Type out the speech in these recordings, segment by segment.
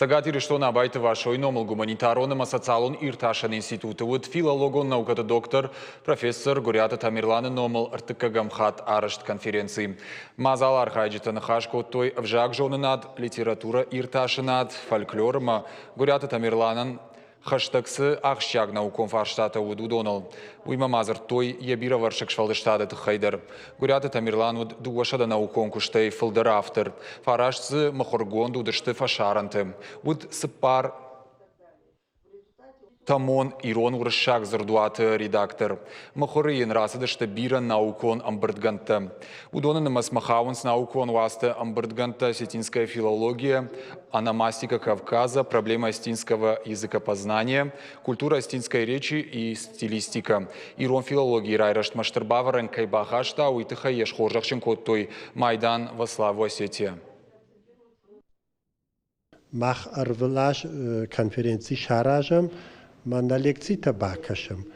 Сагатир Иштона Байтова шойномыл гуманитароным социалон ирташан институты вот филологон науката доктор, профессор Гурята Тамирланы номыл РТК Гамхат арышт конференции. Мазалар хайджитан хашко той вжак жонынад, литература ирташынад, фольклорма Гурята Тамирланын Хаштагсы ахщаг наукон фарштата удудонал. Уйма мазар той ебира варшак швалдыштада тхайдар. Гурята Тамирлан уд дуашада наукон куштей фылдар автор. Фараштсы махоргон дудышты фашаранты. Уд сыпар Тамон Ирон уршак зардуаты редактор. Махорыен расыдышты бира наукон амбырдганта. Удоны намас махаунс наукон васты амбырдганта сетинская филология, аномастика Кавказа, проблема астинского языкопознания, культура астинской речи и стилистика. Ирон филологии райрашт маштарбаварен кайбахашта уйтыха ешхоржахшин коттой Майдан во славу Осетия. Мах арвелаш конференции шаражам, man na лекции табакашам.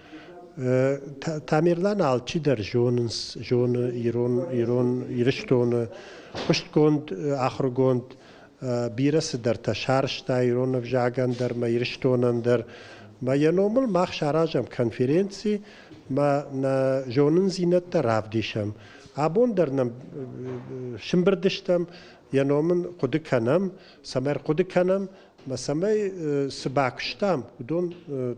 Тамирлан алчи дар жонс, Ирон, Ириштона, Пуштгонд, Ахргонд, бирас дар ташаршта, Иронов жаган дар, ма Ириштонан дар, ма яномл мах шаражам конференции, ма на жонын зинатта равдишам. Абон дар нам шимбрдиштам, яномын куды канам, самар куды канам, ما سمای سباکشتم بدون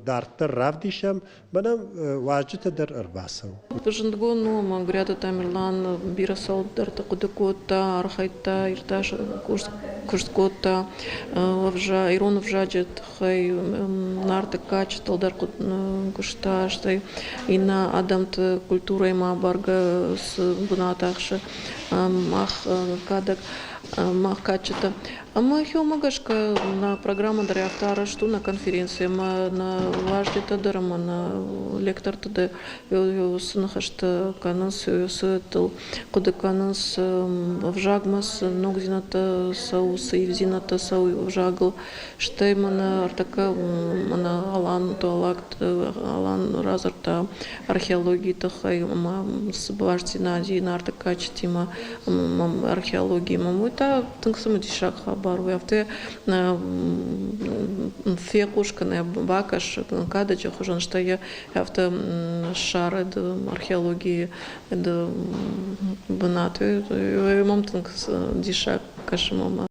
دارتر رفتیشم منم واجد در ارباسم. Жандгону Гурята Тамирлан бирасал дарта кудекота архайта ирташ курскота вжа Ирон вжаджет хай нарта качтал дар кушташтай ина адамт культура има барга с бунатахши мах кадак мах качета. А мы хиомагашка на программа даря автора что на конференции мы на важде тадарма на лектор тада юснахашта канас юсетл куда канас вжагмас ногзината саусы и взината сау вжагл штеймана артака мана алан туалакт алан разарта археологии тахай с баштина дина артака чтима археологии мамута тынксамадишак бару явте фекушкане бакаш кадача хожан что я явте шары археологии да банату мамтынк дишак кашмам